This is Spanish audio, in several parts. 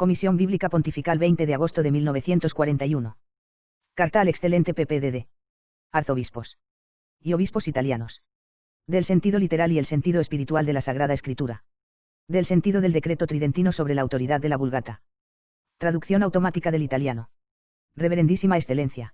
Comisión Bíblica Pontifical 20 de agosto de 1941. Carta al excelente PPDD. Arzobispos y obispos italianos. Del sentido literal y el sentido espiritual de la Sagrada Escritura. Del sentido del decreto tridentino sobre la autoridad de la Vulgata. Traducción automática del italiano. Reverendísima Excelencia.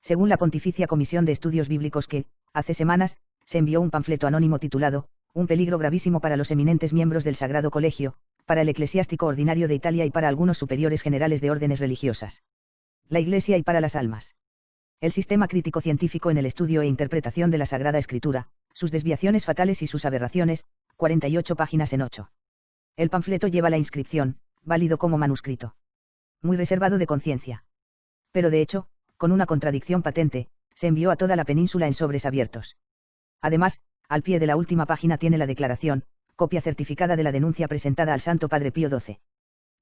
Según la Pontificia Comisión de Estudios Bíblicos que, hace semanas, se envió un panfleto anónimo titulado, Un peligro gravísimo para los eminentes miembros del Sagrado Colegio, para el Eclesiástico Ordinario de Italia y para algunos superiores generales de órdenes religiosas. La Iglesia y para las almas. El sistema crítico científico en el estudio e interpretación de la Sagrada Escritura, sus desviaciones fatales y sus aberraciones, 48 páginas en 8. El panfleto lleva la inscripción, válido como manuscrito. Muy reservado de conciencia. Pero de hecho, con una contradicción patente, se envió a toda la península en sobres abiertos. Además, al pie de la última página tiene la declaración, copia certificada de la denuncia presentada al Santo Padre Pío XII.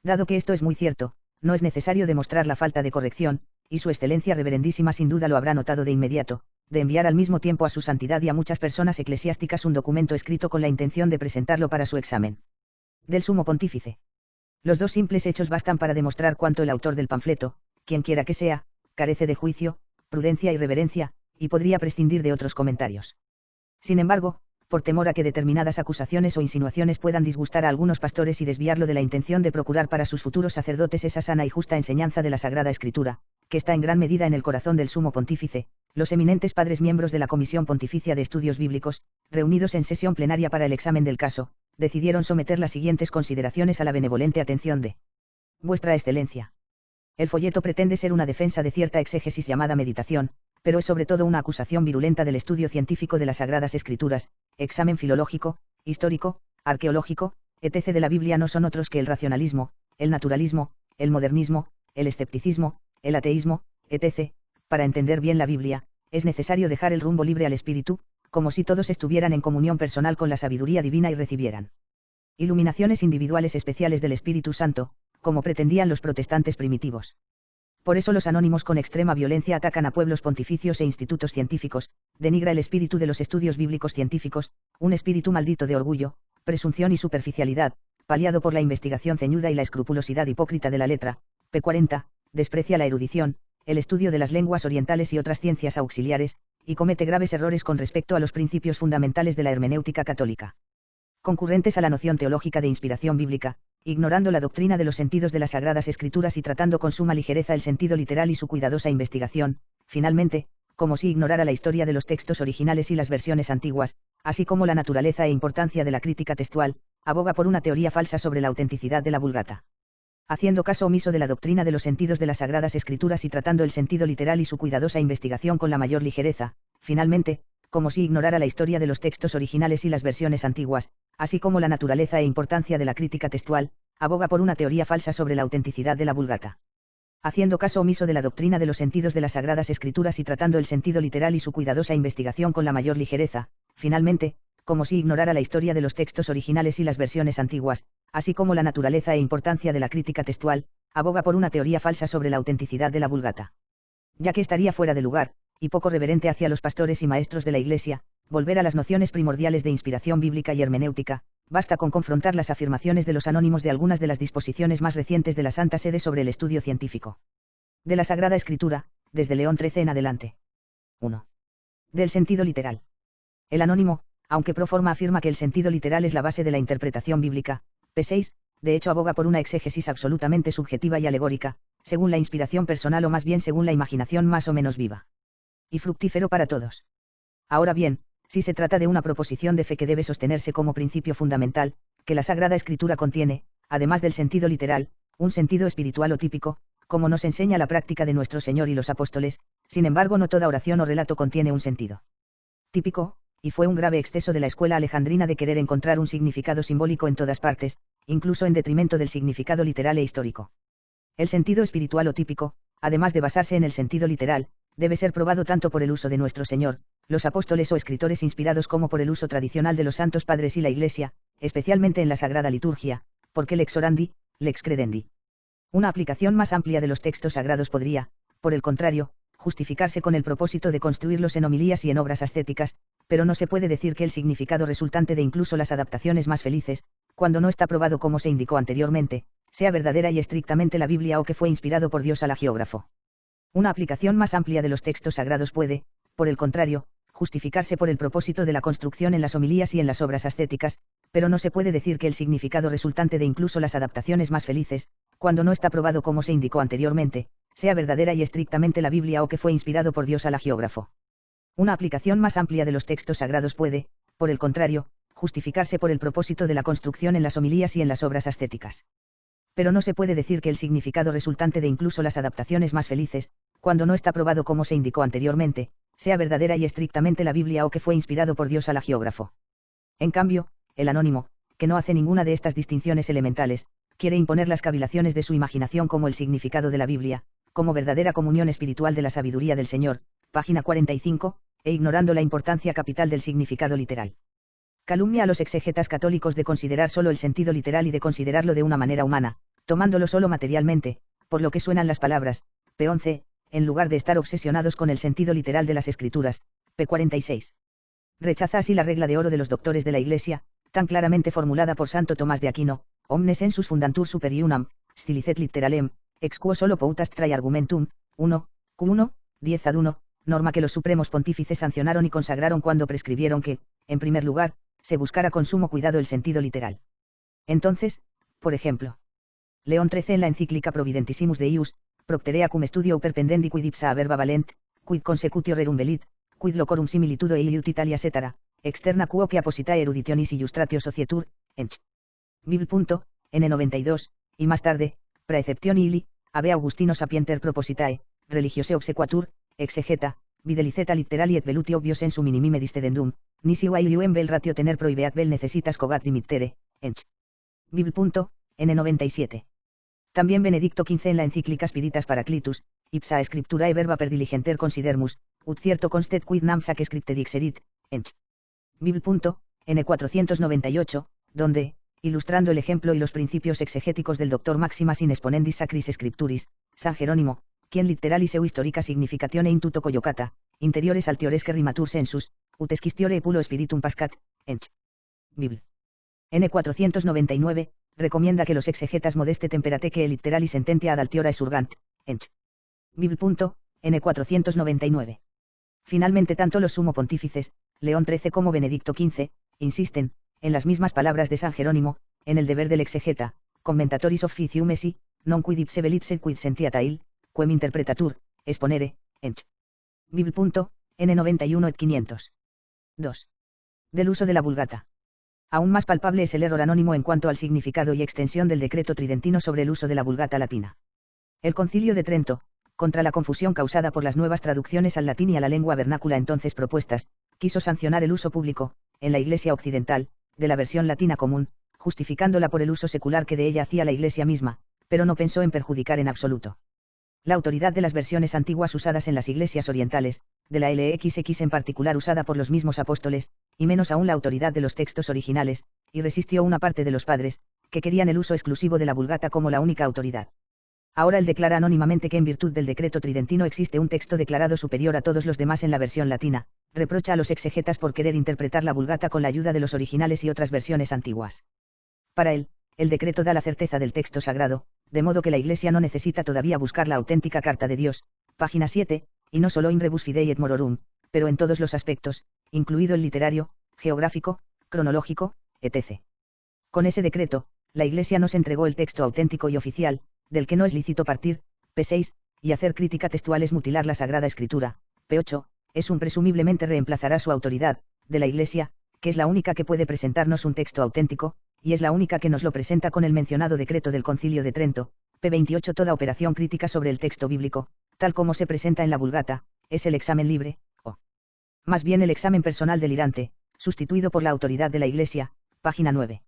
Dado que esto es muy cierto, no es necesario demostrar la falta de corrección, y su excelencia reverendísima sin duda lo habrá notado de inmediato, de enviar al mismo tiempo a su santidad y a muchas personas eclesiásticas un documento escrito con la intención de presentarlo para su examen. Del Sumo Pontífice. Los dos simples hechos bastan para demostrar cuánto el autor del panfleto, quien quiera que sea, carece de juicio, prudencia y reverencia, y podría prescindir de otros comentarios. Sin embargo, por temor a que determinadas acusaciones o insinuaciones puedan disgustar a algunos pastores y desviarlo de la intención de procurar para sus futuros sacerdotes esa sana y justa enseñanza de la Sagrada Escritura, que está en gran medida en el corazón del Sumo Pontífice, los eminentes padres miembros de la Comisión Pontificia de Estudios Bíblicos, reunidos en sesión plenaria para el examen del caso, decidieron someter las siguientes consideraciones a la benevolente atención de Vuestra Excelencia. El folleto pretende ser una defensa de cierta exégesis llamada meditación, pero es sobre todo una acusación virulenta del estudio científico de las Sagradas Escrituras, examen filológico, histórico, arqueológico, etc. de la Biblia no son otros que el racionalismo, el naturalismo, el modernismo, el escepticismo, el ateísmo, etc. Para entender bien la Biblia, es necesario dejar el rumbo libre al espíritu, como si todos estuvieran en comunión personal con la sabiduría divina y recibieran iluminaciones individuales especiales del Espíritu Santo, como pretendían los protestantes primitivos. Por eso los anónimos con extrema violencia atacan a pueblos pontificios e institutos científicos, denigra el espíritu de los estudios bíblicos científicos, un espíritu maldito de orgullo, presunción y superficialidad, paliado por la investigación ceñuda y la escrupulosidad hipócrita de la letra, p. 40, desprecia la erudición, el estudio de las lenguas orientales y otras ciencias auxiliares, y comete graves errores con respecto a los principios fundamentales de la hermenéutica católica. Concurrentes a la noción teológica de inspiración bíblica, ignorando la doctrina de los sentidos de las Sagradas Escrituras y tratando con suma ligereza el sentido literal y su cuidadosa investigación, finalmente, como si ignorara la historia de los textos originales y las versiones antiguas, así como la naturaleza e importancia de la crítica textual, aboga por una teoría falsa sobre la autenticidad de la Vulgata. Haciendo caso omiso de la doctrina de los sentidos de las Sagradas Escrituras y tratando el sentido literal y su cuidadosa investigación con la mayor ligereza, finalmente, como si ignorara la historia de los textos originales y las versiones antiguas, así como la naturaleza e importancia de la crítica textual, aboga por una teoría falsa sobre la autenticidad de la Vulgata. Haciendo caso omiso de la doctrina de los sentidos de las Sagradas Escrituras y tratando el sentido literal y su cuidadosa investigación con la mayor ligereza, finalmente, como si ignorara la historia de los textos originales y las versiones antiguas, así como la naturaleza e importancia de la crítica textual, aboga por una teoría falsa sobre la autenticidad de la Vulgata. Ya que estaría fuera de lugar, y poco reverente hacia los pastores y maestros de la Iglesia, volver a las nociones primordiales de inspiración bíblica y hermenéutica, basta con confrontar las afirmaciones de los anónimos de algunas de las disposiciones más recientes de la Santa Sede sobre el estudio científico de la Sagrada Escritura, desde León XIII en adelante. 1. Del sentido literal. El anónimo, aunque pro forma afirma que el sentido literal es la base de la interpretación bíblica, p. 6, de hecho aboga por una exégesis absolutamente subjetiva y alegórica, según la inspiración personal o más bien según la imaginación más o menos viva y fructífero para todos. Ahora bien, si se trata de una proposición de fe que debe sostenerse como principio fundamental, que la Sagrada Escritura contiene, además del sentido literal, un sentido espiritual o típico, como nos enseña la práctica de nuestro Señor y los apóstoles, sin embargo no toda oración o relato contiene un sentido típico, y fue un grave exceso de la escuela alejandrina de querer encontrar un significado simbólico en todas partes, incluso en detrimento del significado literal e histórico. El sentido espiritual o típico, además de basarse en el sentido literal, debe ser probado tanto por el uso de nuestro Señor, los apóstoles o escritores inspirados como por el uso tradicional de los santos padres y la Iglesia, especialmente en la Sagrada Liturgia, porque lex orandi, lex credendi. Una aplicación más amplia de los textos sagrados podría, por el contrario, justificarse con el propósito de construirlos en homilías y en obras ascéticas, pero no se puede decir que el significado resultante de incluso las adaptaciones más felices, cuando no está probado como se indicó anteriormente, sea verdadera y estrictamente la Biblia o que fue inspirado por Dios al agiógrafo. Una aplicación más amplia de los textos sagrados puede, por el contrario, justificarse por el propósito de la construcción en las homilías y en las obras ascéticas, pero no se puede decir que el significado resultante de incluso las adaptaciones más felices, cuando no está probado como se indicó anteriormente, sea verdadera y estrictamente la Biblia o que fue inspirado por Dios al agiógrafo. Una aplicación más amplia de los textos sagrados puede, por el contrario, justificarse por el propósito de la construcción en las homilías y en las obras ascéticas. Pero no se puede decir que el significado resultante de incluso las adaptaciones más felices, cuando no está probado como se indicó anteriormente, sea verdadera y estrictamente la Biblia o que fue inspirado por Dios al agiógrafo. En cambio, el anónimo, que no hace ninguna de estas distinciones elementales, quiere imponer las cavilaciones de su imaginación como el significado de la Biblia, como verdadera comunión espiritual de la sabiduría del Señor, página 45, e ignorando la importancia capital del significado literal. Calumnia a los exegetas católicos de considerar solo el sentido literal y de considerarlo de una manera humana, tomándolo solo materialmente, por lo que suenan las palabras, p11, en lugar de estar obsesionados con el sentido literal de las Escrituras, p46. Rechaza así la regla de oro de los doctores de la Iglesia, tan claramente formulada por Santo Tomás de Aquino, omnes sensus fundantur superiunam, stilicet litteralem, ex quo solo poutast trae argumentum, 1, Q1, 10 ad 1, norma que los supremos pontífices sancionaron y consagraron cuando prescribieron que, en primer lugar, se buscara con sumo cuidado el sentido literal. Entonces, por ejemplo, León XIII en la encíclica Providentissimus Deius, propterea cum studio perpendendi quid ipsa verba valent, quid consecutio rerum velit, quid locorum similitudo e iliut italia cetera, externa quo que appositae eruditionis illustratio societur, ench. Bibl. N92, y más tarde, praeception ili, ave Augustino sapienter propositae, religiose obsequatur, exegeta, videliceta litterali et veluti obvio sensu minimime discedendum, nisi vailium vel ratio tener prohibeat vel necesitas cogat dimittere, ench. Bibl. N97. También Benedicto XV en la encíclica Spiritas Paraclitus, ipsa scripturae verba per diligenter considermus, ut cierto constet quid nam sac scripte dixerit, ench. Bibl. N498, donde, ilustrando el ejemplo y los principios exegéticos del Dr. Maximas in exponendis sacris scripturis, San Jerónimo, quien literalis eu historica significatione intuto coyocata, interiores altioresque rimatur sensus, ut esquistiore e pulo spiritum pascat, ench. Bibl. N499, recomienda que los exegetas modeste temperate que el literalis sententia ad altiora esurgant, ench. Bibl. N499. Finalmente tanto los sumo pontífices, León XIII como Benedicto XV, insisten, en las mismas palabras de San Jerónimo, en el deber del exegeta, commentatoris officium esi, non quid ipse velit sed quid sentiatail, quem interpretatur, exponere, ench. Bibl. N91 et 500. 2. Del uso de la Vulgata. Aún más palpable es el error anónimo en cuanto al significado y extensión del decreto tridentino sobre el uso de la Vulgata latina. El Concilio de Trento, contra la confusión causada por las nuevas traducciones al latín y a la lengua vernácula entonces propuestas, quiso sancionar el uso público, en la Iglesia occidental, de la versión latina común, justificándola por el uso secular que de ella hacía la Iglesia misma, pero no pensó en perjudicar en absoluto la autoridad de las versiones antiguas usadas en las iglesias orientales, de la LXX en particular usada por los mismos apóstoles, y menos aún la autoridad de los textos originales, y resistió una parte de los padres, que querían el uso exclusivo de la Vulgata como la única autoridad. Ahora él declara anónimamente que en virtud del decreto tridentino existe un texto declarado superior a todos los demás en la versión latina, reprocha a los exegetas por querer interpretar la Vulgata con la ayuda de los originales y otras versiones antiguas. Para él, el decreto da la certeza del texto sagrado, de modo que la Iglesia no necesita todavía buscar la auténtica carta de Dios, página 7, y no solo in rebus fidei et mororum, pero en todos los aspectos, incluido el literario, geográfico, cronológico, etc. Con ese decreto, la Iglesia nos entregó el texto auténtico y oficial, del que no es lícito partir, p6, y hacer crítica textual es mutilar la Sagrada Escritura, p8, es un presumiblemente reemplazará su autoridad, de la Iglesia, que es la única que puede presentarnos un texto auténtico, y es la única que nos lo presenta con el mencionado decreto del Concilio de Trento, p28. Toda operación crítica sobre el texto bíblico, tal como se presenta en la Vulgata, es el examen libre, o más bien el examen personal delirante, sustituido por la autoridad de la Iglesia, página 9.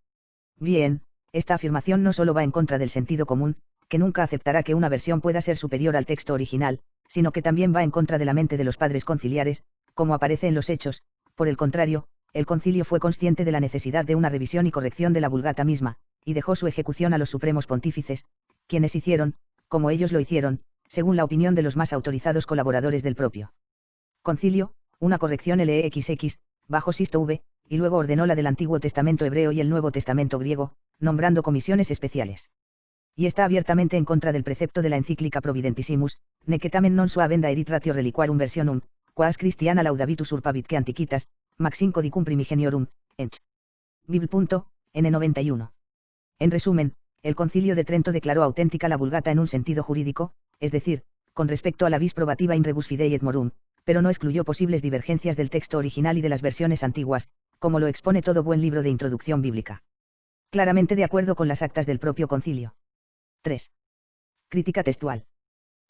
Bien, esta afirmación no solo va en contra del sentido común, que nunca aceptará que una versión pueda ser superior al texto original, sino que también va en contra de la mente de los padres conciliares, como aparece en los Hechos. Por el contrario, el concilio fue consciente de la necesidad de una revisión y corrección de la Vulgata misma, y dejó su ejecución a los supremos pontífices, quienes hicieron, como ellos lo hicieron, según la opinión de los más autorizados colaboradores del propio concilio, una corrección LXX, bajo Sisto V, y luego ordenó la del Antiguo Testamento hebreo y el Nuevo Testamento griego, nombrando comisiones especiales. Y está abiertamente en contra del precepto de la encíclica Providentissimus, nec tamen non sua venda erit ratio reliquarum versionum, quas Christiana laudabitus urpabitque antiquitas, maxim codicum primigeniorum, ench. Bibl. N91. En resumen, el Concilio de Trento declaró auténtica la Vulgata en un sentido jurídico, es decir, con respecto a la vis probativa in rebus fidei et morum, pero no excluyó posibles divergencias del texto original y de las versiones antiguas, como lo expone todo buen libro de introducción bíblica. Claramente de acuerdo con las actas del propio concilio. 3. Crítica textual.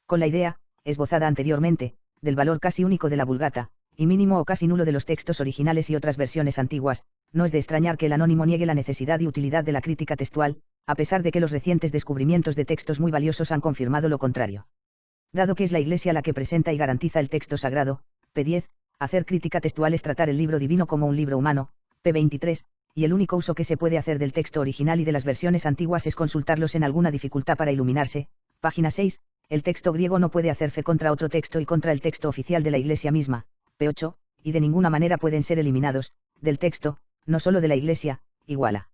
Con la idea, esbozada anteriormente, del valor casi único de la Vulgata, y mínimo o casi nulo de los textos originales y otras versiones antiguas, no es de extrañar que el anónimo niegue la necesidad y utilidad de la crítica textual, a pesar de que los recientes descubrimientos de textos muy valiosos han confirmado lo contrario. Dado que es la Iglesia la que presenta y garantiza el texto sagrado, p. 10, hacer crítica textual es tratar el libro divino como un libro humano, p. 23, y el único uso que se puede hacer del texto original y de las versiones antiguas es consultarlos en alguna dificultad para iluminarse, página 6, el texto griego no puede hacer fe contra otro texto y contra el texto oficial de la Iglesia misma, p. 8, y de ninguna manera pueden ser eliminados, del texto, no solo de la Iglesia, igual a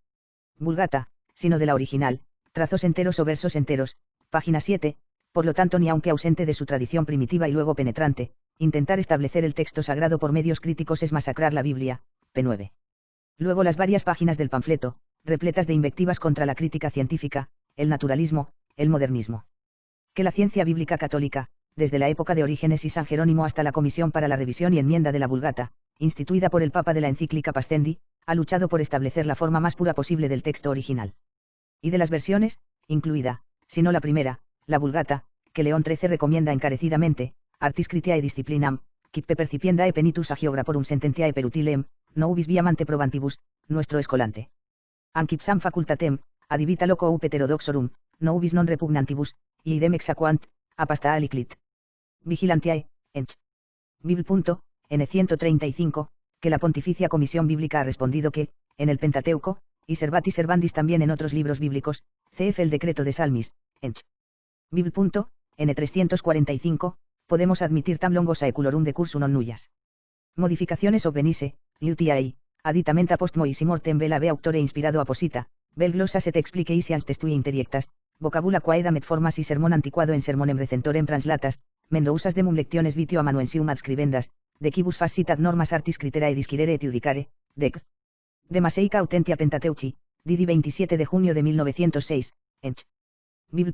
Vulgata, sino de la original, trazos enteros o versos enteros, página 7, por lo tanto ni aunque ausente de su tradición primitiva y luego penetrante, intentar establecer el texto sagrado por medios críticos es masacrar la Biblia, p. 9. Luego las varias páginas del panfleto, repletas de invectivas contra la crítica científica, el naturalismo, el modernismo. Que la ciencia bíblica católica, desde la época de Orígenes y San Jerónimo hasta la Comisión para la Revisión y Enmienda de la Vulgata, instituida por el Papa de la encíclica Pastendi, ha luchado por establecer la forma más pura posible del texto original. Y de las versiones, incluida, si no la primera, la Vulgata, que León XIII recomienda encarecidamente, artis critiae disciplinam, quippe percipiendae penitus agiograporum sententiae per utilem, no ubis viamante probantibus, nuestro escolante. Ancipsam facultatem, adivita loco up heterodoxorum, no ubis non repugnantibus, y idem exaquant, apasta aliclit. Vigilantiae, ench. Bibl. N. 135, que la Pontificia Comisión Bíblica ha respondido que, en el Pentateuco, y servati servandis también en otros libros bíblicos, cf. el decreto de Salmis, ench. Bibl. N. 345, podemos admitir tam longo saeculorum de cursu non nullas. Modificaciones ob venise, UTI, aditament post moisi mortem vel ave auctore inspirado aposita, vel glossas et explications testui interiectas, vocabula quaedam et formas y sermon antiquado en sermonem recentorem translatas, mendo usas demum lectiones vitio amanuensium adscribendas, de quibus fascitat normas artis criterae disquirere et iudicare, dec. De Maseica Autentia Pentateuchi, Didi 27 de junio de 1906, ench. Bibl.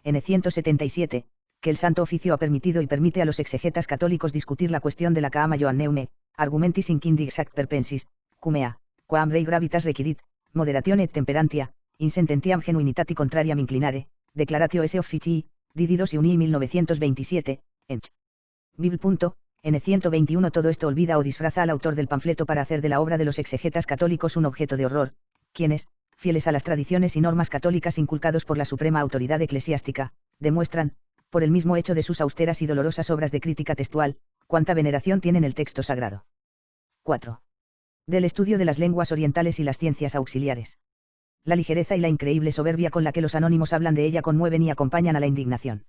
N. 177, que el Santo Oficio ha permitido y permite a los exegetas católicos discutir la cuestión de la Caama Ioanneum, argumentis incindi exact perpensis, cumea, quam rei gravitas requirit, moderatione et temperantia, in sententiam genuinitati contrariam inclinare, declaratio esse officii, Didi 2 Iunii 1927, ench. Bibl. N. 121. Todo esto olvida o disfraza al autor del panfleto para hacer de la obra de los exegetas católicos un objeto de horror, quienes, fieles a las tradiciones y normas católicas inculcados por la suprema autoridad eclesiástica, demuestran, por el mismo hecho de sus austeras y dolorosas obras de crítica textual, cuánta veneración tienen el texto sagrado. 4. Del estudio de las lenguas orientales y las ciencias auxiliares. La ligereza y la increíble soberbia con la que los anónimos hablan de ella conmueven y acompañan a la indignación.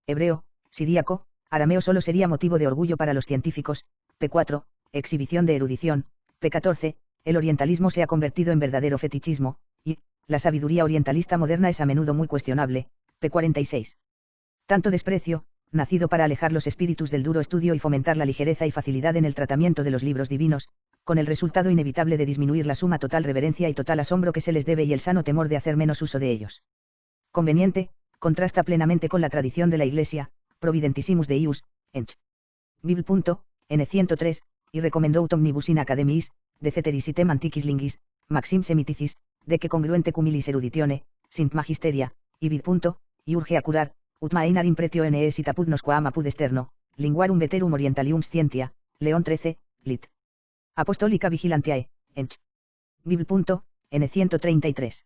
Hebreo, siríaco, arameo solo sería motivo de orgullo para los científicos, p4, exhibición de erudición, p14, el orientalismo se ha convertido en verdadero fetichismo, y, la sabiduría orientalista moderna es a menudo muy cuestionable, p46. Tanto desprecio, nacido para alejar los espíritus del duro estudio y fomentar la ligereza y facilidad en el tratamiento de los libros divinos, con el resultado inevitable de disminuir la suma total reverencia y total asombro que se les debe y el sano temor de hacer menos uso de ellos. Conveniente, contrasta plenamente con la tradición de la Iglesia, Providentissimus Deius, ench. Bibl. N. 103, y recomendó omnibus in academiis, de ceteris item antiquis lingis, maxim semiticis, de que congruente cumilis eruditione, sint magisteria, y vid. Y urge a curar, ut maenar impretio nes et apud nosquam apud externo, linguarum veterum orientalium scientia, León XIII, lit. Apostólica vigilantiae, ench. Bibl. N. 133.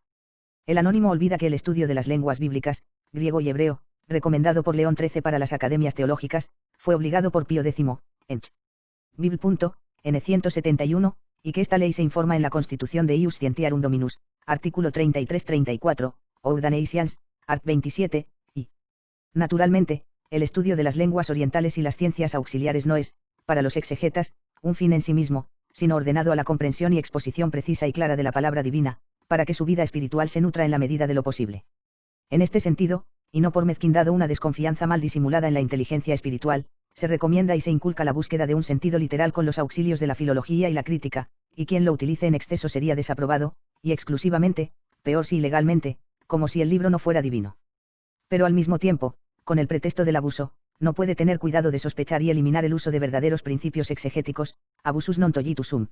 El anónimo olvida que el estudio de las lenguas bíblicas, griego y hebreo, recomendado por León XIII para las academias teológicas, fue obligado por Pío X, ench. Bibl. N. 171, y que esta ley se informa en la Constitución de Ius Scientiarum Dominus, artículo 33-34, Ordinations, art. 27, y. Naturalmente, el estudio de las lenguas orientales y las ciencias auxiliares no es, para los exegetas, un fin en sí mismo, sino ordenado a la comprensión y exposición precisa y clara de la palabra divina, para que su vida espiritual se nutra en la medida de lo posible. En este sentido, y no por mezquindad o una desconfianza mal disimulada en la inteligencia espiritual, se recomienda y se inculca la búsqueda de un sentido literal con los auxilios de la filología y la crítica, y quien lo utilice en exceso sería desaprobado, y exclusivamente, peor si ilegalmente, como si el libro no fuera divino. Pero al mismo tiempo, con el pretexto del abuso, no puede tener cuidado de sospechar y eliminar el uso de verdaderos principios exegéticos, abusus non tollitus sum.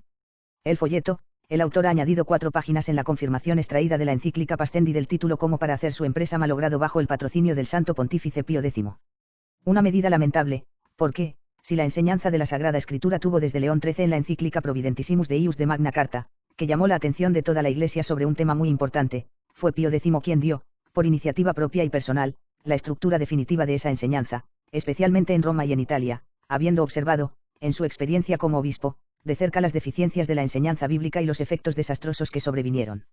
El folleto, el autor ha añadido 4 páginas en la confirmación extraída de la encíclica Pastendi del título como para hacer su empresa malogrado bajo el patrocinio del Santo Pontífice Pío X. Una medida lamentable, porque, si la enseñanza de la Sagrada Escritura tuvo desde León XIII en la encíclica Providentissimus Deius de Magna Carta, que llamó la atención de toda la Iglesia sobre un tema muy importante, fue Pío X quien dio, por iniciativa propia y personal, la estructura definitiva de esa enseñanza, especialmente en Roma y en Italia, habiendo observado, en su experiencia como obispo, de cerca las deficiencias de la enseñanza bíblica y los efectos desastrosos que sobrevinieron.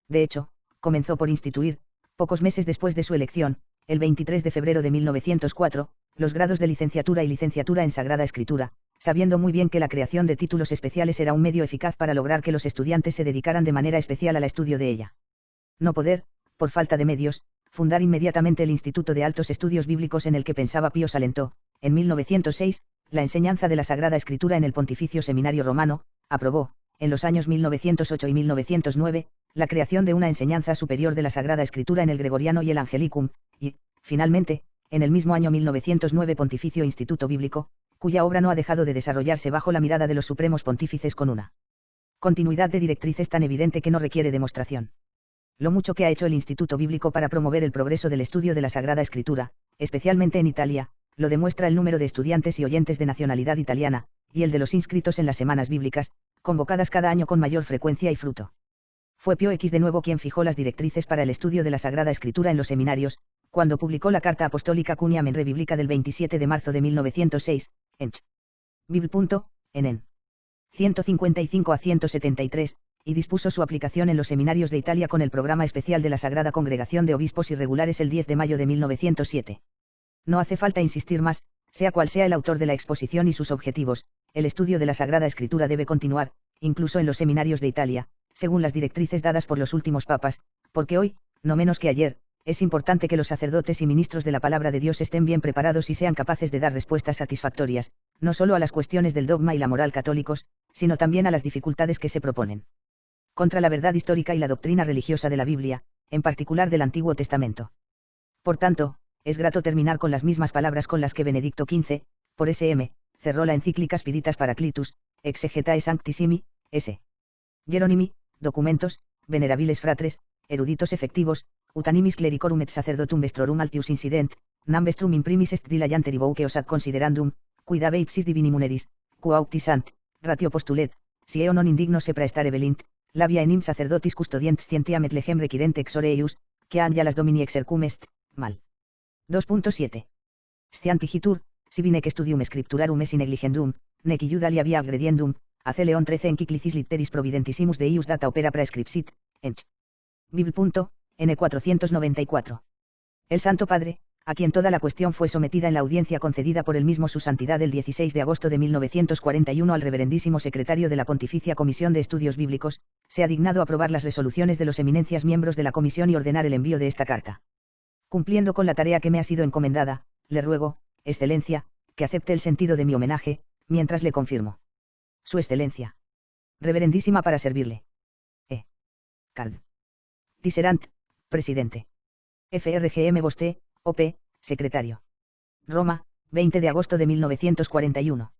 De hecho, comenzó por instituir, pocos meses después de su elección, el 23 de febrero de 1904, los grados de licenciatura y licenciatura en Sagrada Escritura, sabiendo muy bien que la creación de títulos especiales era un medio eficaz para lograr que los estudiantes se dedicaran de manera especial al estudio de ella. No poder, por falta de medios, fundar inmediatamente el Instituto de Altos Estudios Bíblicos en el que pensaba Pío alentó, en 1906, la enseñanza de la Sagrada Escritura en el Pontificio Seminario Romano, aprobó, en los años 1908 y 1909, la creación de una enseñanza superior de la Sagrada Escritura en el Gregoriano y el Angelicum, y, finalmente, en el mismo año 1909 Pontificio Instituto Bíblico, cuya obra no ha dejado de desarrollarse bajo la mirada de los supremos pontífices con una continuidad de directrices tan evidente que no requiere demostración. Lo mucho que ha hecho el Instituto Bíblico para promover el progreso del estudio de la Sagrada Escritura, especialmente en Italia, lo demuestra el número de estudiantes y oyentes de nacionalidad italiana, y el de los inscritos en las semanas bíblicas, convocadas cada año con mayor frecuencia y fruto. Fue Pío X de nuevo quien fijó las directrices para el estudio de la Sagrada Escritura en los seminarios, cuando publicó la Carta Apostólica Cuniam in Re Biblica del 27 de marzo de 1906, en Bibl.en 155 a 173, y dispuso su aplicación en los seminarios de Italia con el programa especial de la Sagrada Congregación de Obispos Irregulares el 10 de mayo de 1907. No hace falta insistir más, sea cual sea el autor de la exposición y sus objetivos, el estudio de la Sagrada Escritura debe continuar, incluso en los seminarios de Italia, según las directrices dadas por los últimos papas, porque hoy, no menos que ayer, es importante que los sacerdotes y ministros de la palabra de Dios estén bien preparados y sean capaces de dar respuestas satisfactorias, no solo a las cuestiones del dogma y la moral católicos, sino también a las dificultades que se proponen contra la verdad histórica y la doctrina religiosa de la Biblia, en particular del Antiguo Testamento. Por tanto, es grato terminar con las mismas palabras con las que Benedicto XV, por S.M., cerró la encíclica Spiritas Paraclitus, Exegetae Sanctissimi, S. Hieronymi, documentos, venerabiles fratres, eruditos efectivos, utanimis clericorum et sacerdotum vestrorum altius incident, nam vestrum in primis est diligenter ivoque osat considerandum, quid ipsis divini muneris, quauptisant, ratio postulet, si eo non indigno se praestare velint, labia enim sacerdotis custodientes scientiam et legem requirent exore eius, que han ya las domini exercum est, mal. 2.7. Scientigitur, sibi nec studium scripturarum es in negligendum, nec iuda li via agrediendum, hace León XIII enciclicis litteris providentissimus Deius data opera praescripsit, ench. Bibl.n 494. El Santo Padre, a quien toda la cuestión fue sometida en la audiencia concedida por el mismo Su Santidad el 16 de agosto de 1941 al reverendísimo secretario de la Pontificia Comisión de Estudios Bíblicos, se ha dignado aprobar las resoluciones de los eminencias miembros de la comisión y ordenar el envío de esta carta. Cumpliendo con la tarea que me ha sido encomendada, le ruego, Excelencia, que acepte el sentido de mi homenaje, mientras le confirmo. Su Excelencia. Reverendísima para servirle. Card. Diserant, Presidente. FRGM Boste, OP, Secretario. Roma, 20 de agosto de 1941.